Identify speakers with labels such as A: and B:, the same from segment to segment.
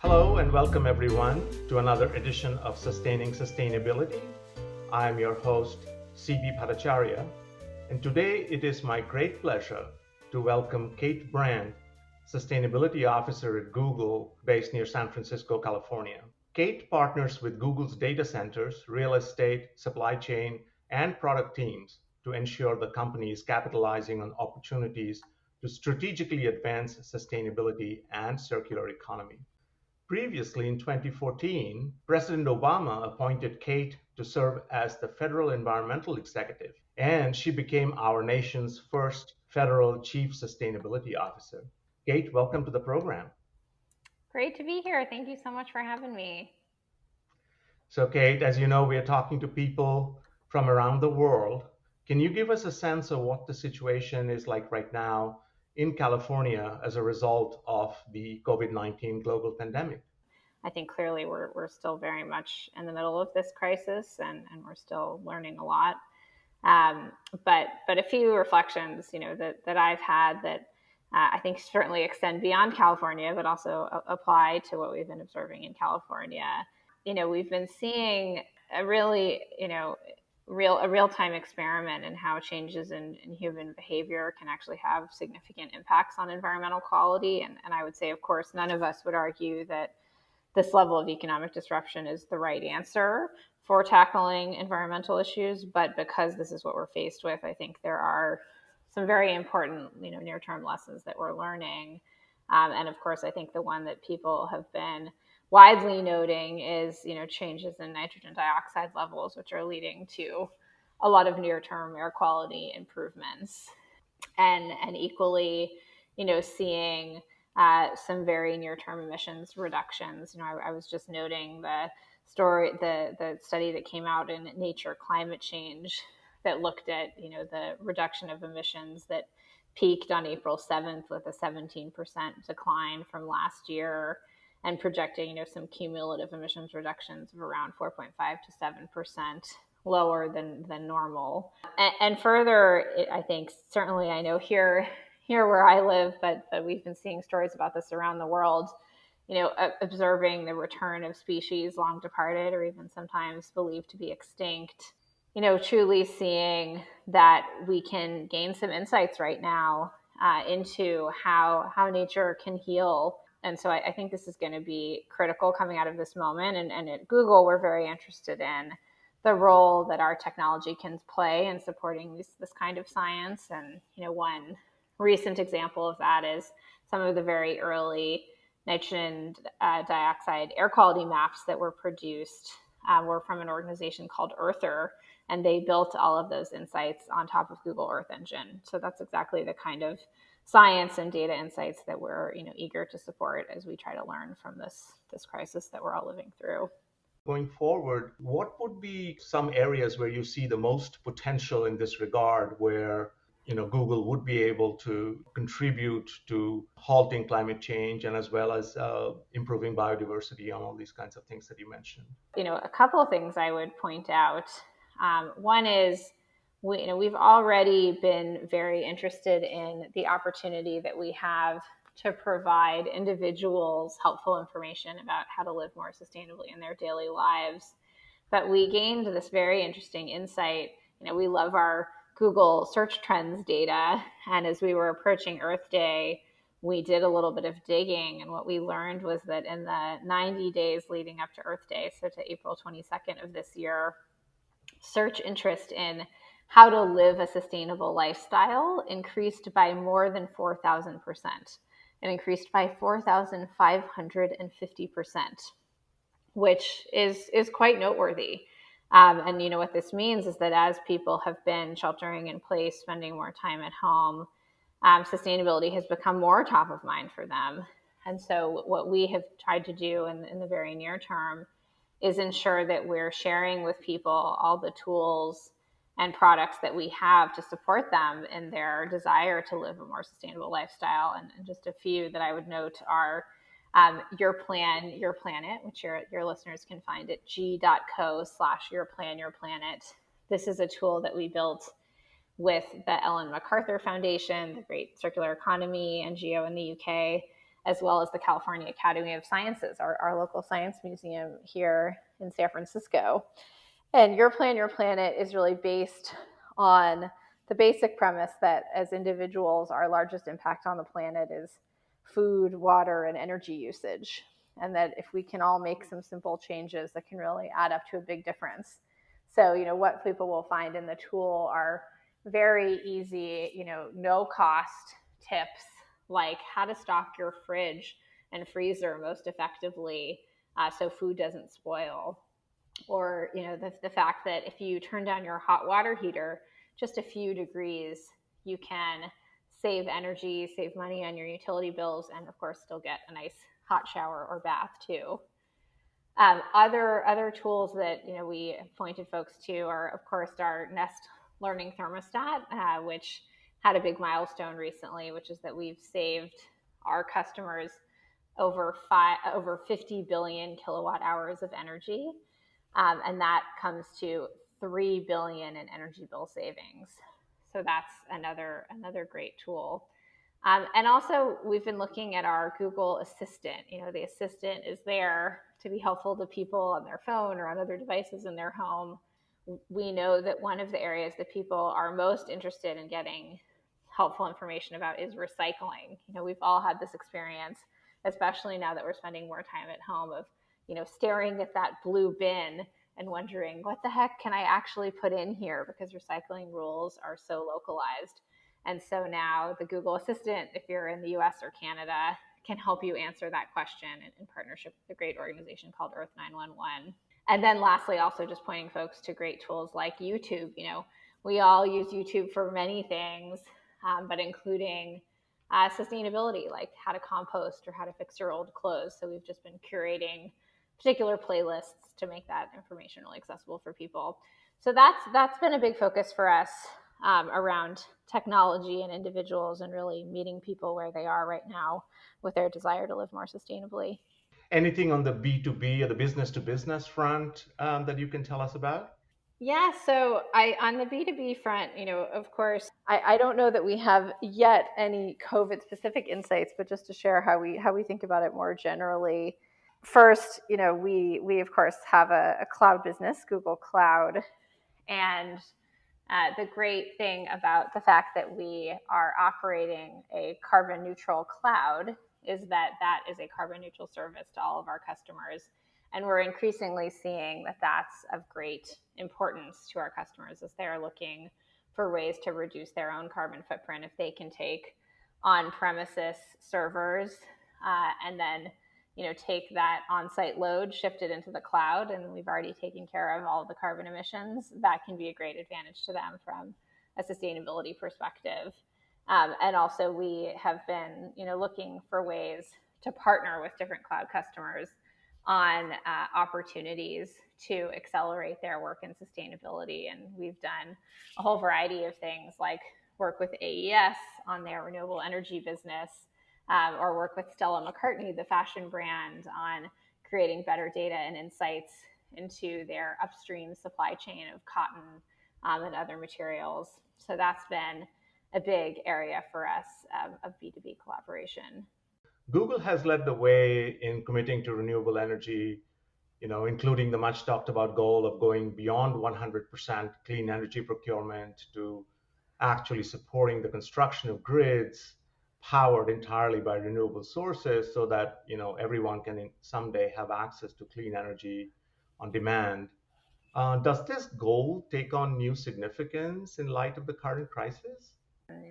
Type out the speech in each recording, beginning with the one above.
A: Hello and welcome everyone to another edition of Sustaining Sustainability. I'm your host, CB Bhattacharya, and today it is my great pleasure to welcome Kate Brandt, Sustainability Officer at Google, based near San Francisco, California. Kate partners with Google's data centers, real estate, supply chain, and product teams to ensure the company is capitalizing on opportunities to strategically advance sustainability and circular economy. Previously, in 2014, President Obama appointed Kate to serve as the federal environmental executive, and she became our nation's first federal chief sustainability officer. Kate, welcome to the program.
B: Great to be here. Thank you so much for having me.
A: So, Kate, as you know, we are talking to people from around the world. Can you give us a sense of what the situation is like right now in California as a result of the COVID-19 global pandemic?
B: I think clearly we're still very much in the middle of this crisis and we're still learning a lot. But a few reflections, that I've had that I think certainly extend beyond California, but also apply to what we've been observing in California. We've been seeing a really, real-time experiment in how changes in human behavior can actually have significant impacts on environmental quality. And I would say, of course, none of us would argue that this level of economic disruption is the right answer for tackling environmental issues. But because this is what we're faced with, I think there are some very important, near-term lessons that we're learning. And of course, I think the one that people have been widely noting is, changes in nitrogen dioxide levels, which are leading to a lot of near-term air quality improvements. And equally, seeing some very near-term emissions reductions. I was just noting the study that came out in Nature Climate Change that looked at, the reduction of emissions that peaked on April 7th with a 17% decline from last year, and projecting, some cumulative emissions reductions of around 4.5 to 7% lower than normal. And further, I think certainly I know here where I live, but we've been seeing stories about this around the world, observing the return of species long departed or even sometimes believed to be extinct, truly seeing that we can gain some insights right now into how nature can heal. And so I think this is going to be critical coming out of this moment. And at Google, we're very interested in the role that our technology can play in supporting this kind of science. And, one recent example of that is some of the very early nitrogen dioxide air quality maps that were produced were from an organization called Earther, and they built all of those insights on top of Google Earth Engine. So that's exactly the kind of science and data insights that we're eager to support as we try to learn from this crisis that we're all living through.
A: Going forward, what would be some areas where you see the most potential in this regard, where Google would be able to contribute to halting climate change and as well as improving biodiversity and all these kinds of things that you mentioned?
B: A couple of things I would point out. One is we've already been very interested in the opportunity that we have to provide individuals helpful information about how to live more sustainably in their daily lives. But we gained this very interesting insight. We love our Google search trends data. And as we were approaching Earth Day, we did a little bit of digging. And what we learned was that in the 90 days leading up to Earth Day, so to April 22nd of this year, search interest in how to live a sustainable lifestyle increased by more than 4,000%. It increased by 4,550%, which is quite noteworthy. And what this means is that as people have been sheltering in place, spending more time at home, sustainability has become more top of mind for them. And so what we have tried to do in the very near term is ensure that we're sharing with people all the tools and products that we have to support them in their desire to live a more sustainable lifestyle. And just a few that I would note are Your Plan, Your Planet, which your listeners can find at g.co/yourplanyourplanet. This is a tool that we built with the Ellen MacArthur Foundation, the great circular economy NGO in the UK, as well as the California Academy of Sciences, our local science museum here in San Francisco. And Your Plan, Your Planet is really based on the basic premise that as individuals, our largest impact on the planet is food, water, and energy usage. And that if we can all make some simple changes, that can really add up to a big difference. So, what people will find in the tool are very easy, no cost tips, like how to stock your fridge and freezer most effectively so food doesn't spoil. Or, the fact that if you turn down your hot water heater just a few degrees, you can save energy, save money on your utility bills, and of course still get a nice hot shower or bath too. Other tools that we pointed folks to are, of course, our Nest Learning Thermostat, which had a big milestone recently, which is that we've saved our customers over 50 billion kilowatt hours of energy, and that comes to 3 billion in energy bill savings. So that's another great tool. And also, we've been looking at our Google Assistant. The Assistant is there to be helpful to people on their phone or on other devices in their home. We know that one of the areas that people are most interested in getting helpful information about is recycling. We've all had this experience, especially now that we're spending more time at home, of staring at that blue bin and wondering, what the heck can I actually put in here? Because recycling rules are so localized. And so now the Google Assistant, if you're in the US or Canada, can help you answer that question in partnership with a great organization called Earth 911. And then lastly, also just pointing folks to great tools like YouTube. We all use YouTube for many things, but including sustainability, like how to compost or how to fix your old clothes. So we've just been curating particular playlists to make that information really accessible for people. So that's been a big focus for us around technology and individuals, and really meeting people where they are right now with their desire to live more sustainably.
A: Anything on the B2B or the business to business front that you can tell us about?
B: Yeah, so on the B2B front, of course, I don't know that we have yet any COVID specific insights, but just to share how we think about it more generally. First, we of course have a cloud business, Google Cloud, and the great thing about the fact that we are operating a carbon neutral cloud is that is a carbon neutral service to all of our customers. And we're increasingly seeing that that's of great importance to our customers as they are looking for ways to reduce their own carbon footprint. If they can take on-premises servers and then take that on-site load, shift it into the cloud, and we've already taken care of all of the carbon emissions, that can be a great advantage to them from a sustainability perspective. And also, we have been looking for ways to partner with different cloud customers on opportunities to accelerate their work in sustainability. And we've done a whole variety of things, like work with AES on their renewable energy business, or work with Stella McCartney, the fashion brand, on creating better data and insights into their upstream supply chain of cotton and other materials. So that's been a big area for us of B2B collaboration.
A: Google has led the way in committing to renewable energy, including the much talked about goal of going beyond 100% clean energy procurement to actually supporting the construction of grids powered entirely by renewable sources, so that everyone can someday have access to clean energy on demand. Does this goal take on new significance in light of the current crisis?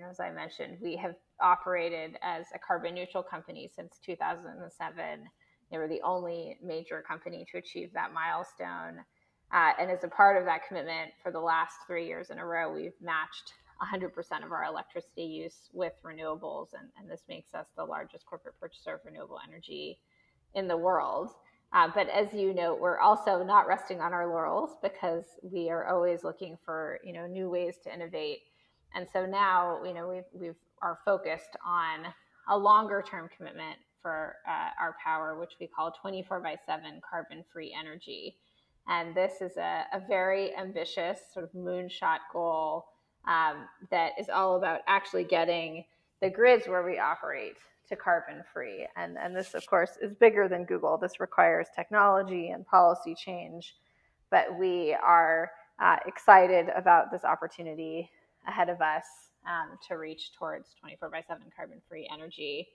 B: As I mentioned, we have operated as a carbon neutral company since 2007. They were the only major company to achieve that milestone. And as a part of that commitment, for the last 3 years in a row, we've matched 100% of our electricity use with renewables. And this makes us the largest corporate purchaser of renewable energy in the world. But as you know, we're also not resting on our laurels, because we are always looking for new ways to innovate. And so now we are focused on a longer term commitment for our power, which we call 24/7 carbon free energy. And this is a very ambitious sort of moonshot goal that is all about actually getting the grids where we operate to carbon free. And this, of course, is bigger than Google. This requires technology and policy change, but we are excited about this opportunity ahead of us to reach towards 24/7 carbon free energy.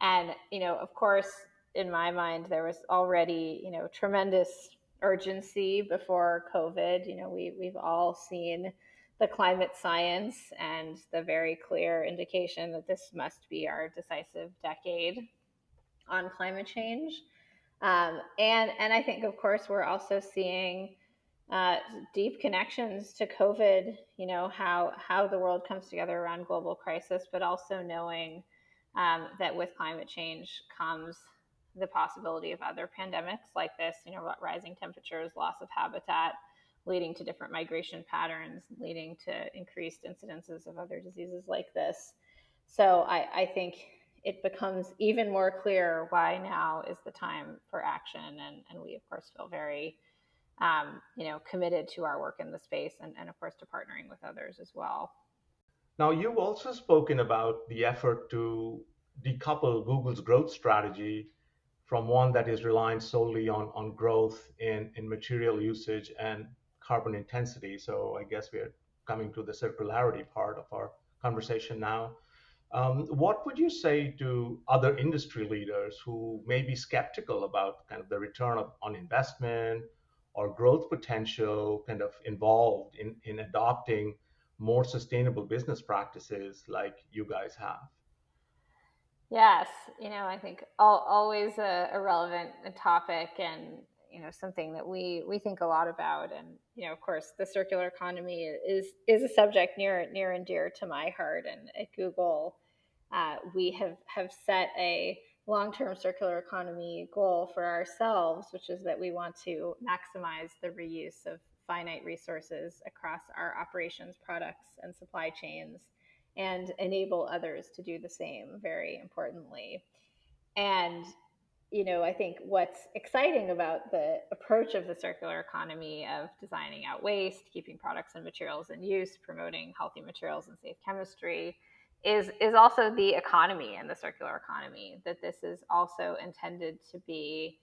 B: And, of course, in my mind, there was already, tremendous urgency before COVID. We've all seen the climate science and the very clear indication that this must be our decisive decade on climate change. And I think, of course, we're also seeing deep connections to COVID. How the world comes together around global crisis, but also knowing that with climate change comes the possibility of other pandemics like this. Rising temperatures, loss of habitat, leading to different migration patterns, leading to increased incidences of other diseases like this. So I think it becomes even more clear why now is the time for action. And we, of course, feel very, committed to our work in the space and, of course, to partnering with others as well.
A: Now, you've also spoken about the effort to decouple Google's growth strategy from one that is reliant solely on growth in material usage and carbon intensity. So I guess we're coming to the circularity part of our conversation now. What would you say to other industry leaders who may be skeptical about kind of the return on investment or growth potential kind of involved in adopting more sustainable business practices like you guys have?
B: Yes, I think always a relevant topic, and something that we think a lot about. And of course, the circular economy is a subject near and dear to my heart. And at Google, we have set a long-term circular economy goal for ourselves, which is that we want to maximize the reuse of finite resources across our operations, products, and supply chains, and enable others to do the same, very importantly. And I think what's exciting about the approach of the circular economy of designing out waste, keeping products and materials in use, promoting healthy materials and safe chemistry, is also the economy and the circular economy, that this is also intended to be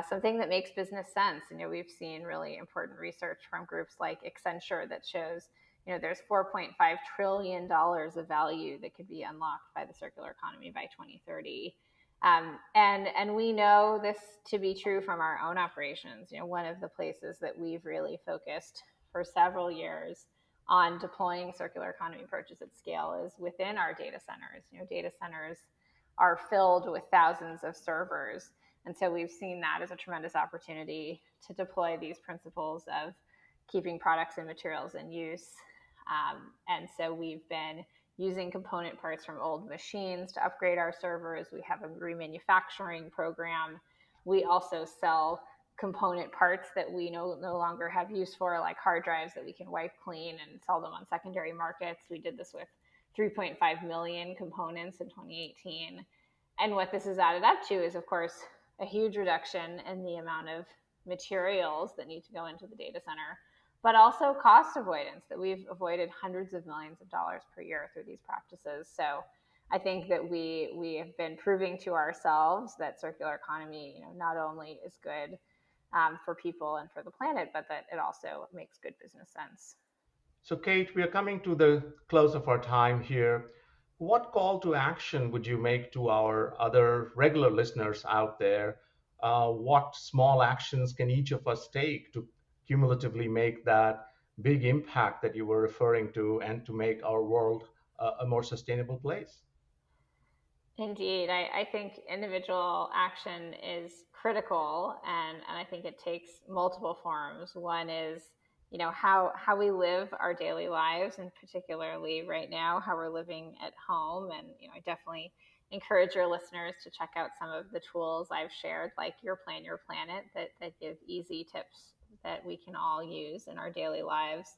B: something that makes business sense. We've seen really important research from groups like Accenture that shows there's $4.5 trillion of value that could be unlocked by the circular economy by 2030. And we know this to be true from our own operations. One of the places that we've really focused for several years on deploying circular economy approaches at scale is within our data centers. Data centers are filled with thousands of servers. And so we've seen that as a tremendous opportunity to deploy these principles of keeping products and materials in use. And so we've been using component parts from old machines to upgrade our servers. We have a remanufacturing program. We also sell component parts that we no longer have use for, like hard drives that we can wipe clean and sell them on secondary markets. We did this with 3.5 million components in 2018. And what this has added up to is, of course, a huge reduction in the amount of materials that need to go into the data center, but also cost avoidance, that we've avoided hundreds of millions of dollars per year through these practices. So I think that we have been proving to ourselves that circular economy, not only is good for people and for the planet, but that it also makes good business sense.
A: So, Kate, we are coming to the close of our time here. What call to action would you make to our other regular listeners out there? What small actions can each of us take to cumulatively make that big impact that you were referring to and to make our world a more sustainable place?
B: Indeed, I think individual action is critical, and I think it takes multiple forms. One is, how we live our daily lives, and particularly right now, how we're living at home. And I definitely encourage your listeners to check out some of the tools I've shared, like Your Plan, Your Planet, that give easy tips that we can all use in our daily lives.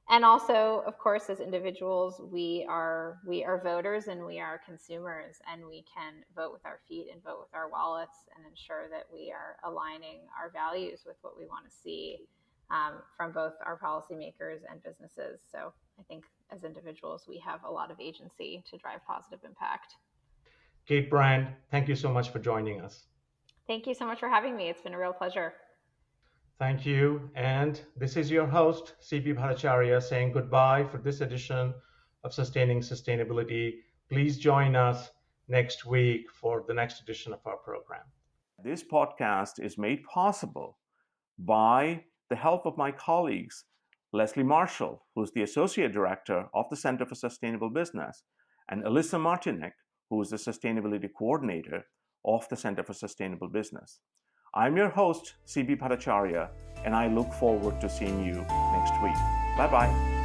B: And also, of course, as individuals, we are voters and we are consumers, and we can vote with our feet and vote with our wallets and ensure that we are aligning our values with what we want to see from both our policymakers and businesses. So I think as individuals, we have a lot of agency to drive positive impact.
A: Kate Brandt, thank you so much for joining us.
B: Thank you so much for having me. It's been a real pleasure.
A: Thank you. And this is your host, CB Bhattacharya, saying goodbye for this edition of Sustaining Sustainability. Please join us next week for the next edition of our program.
C: This podcast is made possible by the help of my colleagues, Leslie Marshall, who's the Associate Director of the Center for Sustainable Business, and Alyssa Martinec, who is the Sustainability Coordinator of the Center for Sustainable Business. I'm your host, CB Bhattacharya, and I look forward to seeing you next week. Bye-bye.